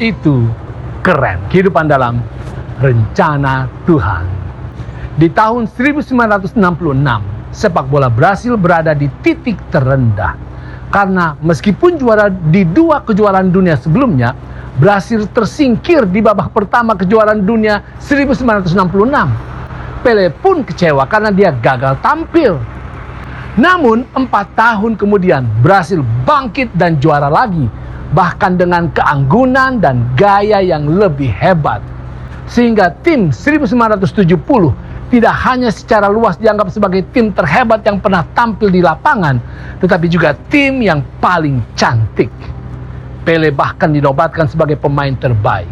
Itu keren. Kehidupan dalam rencana Tuhan. Di tahun 1966, sepak bola Brasil berada di titik terendah. Karena meskipun juara di 2 kejuaraan dunia sebelumnya, Brasil tersingkir di babak pertama kejuaraan dunia 1966. Pele pun kecewa karena dia gagal tampil. Namun 4 tahun kemudian Brasil bangkit dan juara lagi, bahkan dengan keanggunan dan gaya yang lebih hebat. Sehingga tim 1970 tidak hanya secara luas dianggap sebagai tim terhebat yang pernah tampil di lapangan, tetapi juga tim yang paling cantik. Pele bahkan dinobatkan sebagai pemain terbaik.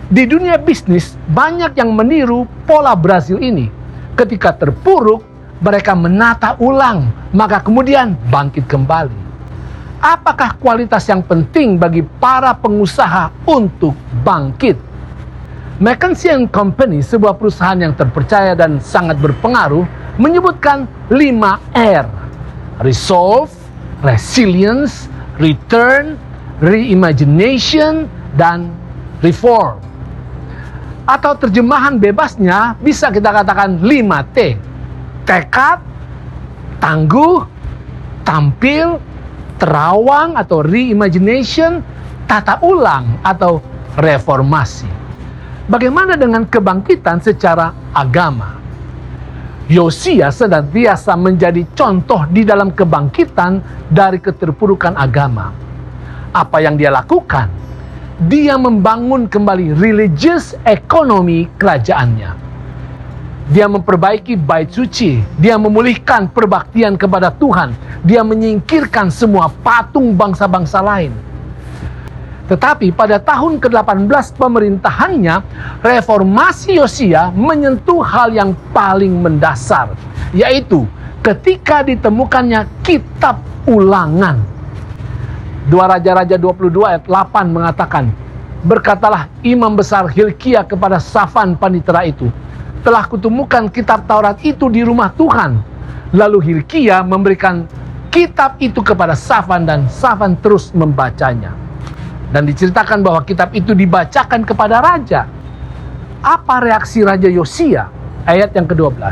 Di dunia bisnis, banyak yang meniru pola Brasil ini. Ketika terpuruk, mereka menata ulang, maka kemudian bangkit kembali. Apakah kualitas yang penting bagi para pengusaha untuk bangkit? McKinsey & Company, sebuah perusahaan yang terpercaya dan sangat berpengaruh, menyebutkan 5R. Resolve, Resilience, Return, Reimagination, dan Reform. Atau terjemahan bebasnya bisa kita katakan 5T. Tekad, tangguh, tampil, terawang atau reimagination, tata ulang atau reformasi. Bagaimana dengan kebangkitan secara agama? Yosia senantiasa menjadi contoh di dalam kebangkitan dari keterpurukan agama. Apa yang dia lakukan? Dia membangun kembali religious economy kerajaannya. Dia memperbaiki bait suci. Dia memulihkan perbaktian kepada Tuhan. Dia menyingkirkan semua patung bangsa-bangsa lain. Tetapi pada tahun ke-18 pemerintahannya, reformasi Yosia menyentuh hal yang paling mendasar, yaitu ketika ditemukannya kitab ulangan. 2 Raja-Raja 22 ayat 8 mengatakan, "Berkatalah imam besar Hilkia kepada Safan panitera itu, telah kutemukan kitab Taurat itu di rumah Tuhan." Lalu Hilkia memberikan kitab itu kepada Safan dan Safan terus membacanya. Dan diceritakan bahwa kitab itu dibacakan kepada raja. Apa reaksi Raja Yosia? Ayat yang ke-12.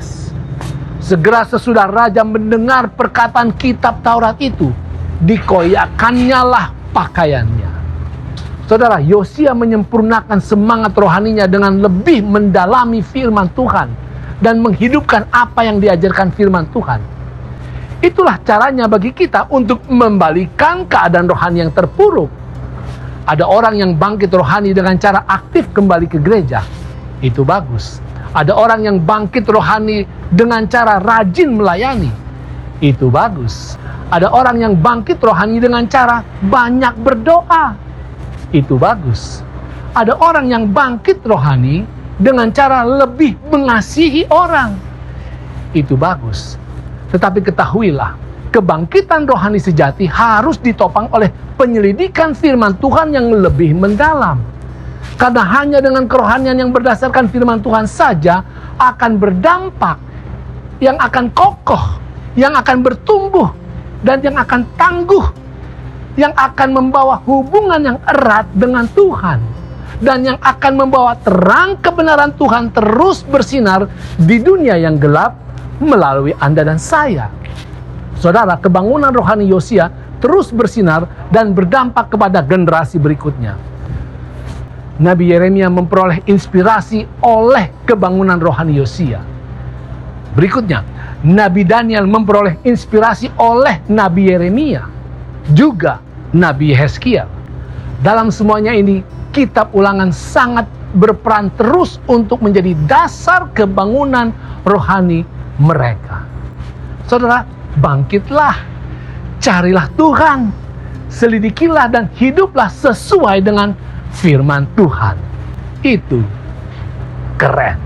Segera sesudah raja mendengar perkataan kitab Taurat itu, dikoyakannya lah pakaiannya. Saudara, Yosia menyempurnakan semangat rohaninya dengan lebih mendalami firman Tuhan dan menghidupkan apa yang diajarkan firman Tuhan. Itulah caranya bagi kita untuk membalikan keadaan rohani yang terpuruk. Ada orang yang bangkit rohani dengan cara aktif kembali ke gereja. Itu bagus. Ada orang yang bangkit rohani dengan cara rajin melayani. Itu bagus. Ada orang yang bangkit rohani dengan cara banyak berdoa. Itu bagus. Ada orang yang bangkit rohani dengan cara lebih mengasihi orang. Itu bagus. Tetapi ketahuilah, kebangkitan rohani sejati harus ditopang oleh penyelidikan firman Tuhan yang lebih mendalam. Karena hanya dengan kerohanian yang berdasarkan firman Tuhan saja akan berdampak, yang akan kokoh, yang akan bertumbuh, dan yang akan tangguh, yang akan membawa hubungan yang erat dengan Tuhan, dan yang akan membawa terang kebenaran Tuhan terus bersinar di dunia yang gelap melalui Anda dan saya. Saudara, kebangunan rohani Yosia terus bersinar dan berdampak kepada generasi berikutnya. Nabi Yeremia memperoleh inspirasi oleh kebangunan rohani Yosia. Berikutnya, Nabi Daniel memperoleh inspirasi oleh Nabi Yeremia, juga Nabi Yehezkiel. Dalam semuanya ini, kitab ulangan sangat berperan terus untuk menjadi dasar kebangunan rohani mereka. Saudara, bangkitlah, carilah Tuhan, selidikilah dan hiduplah sesuai dengan firman Tuhan. Itu keren.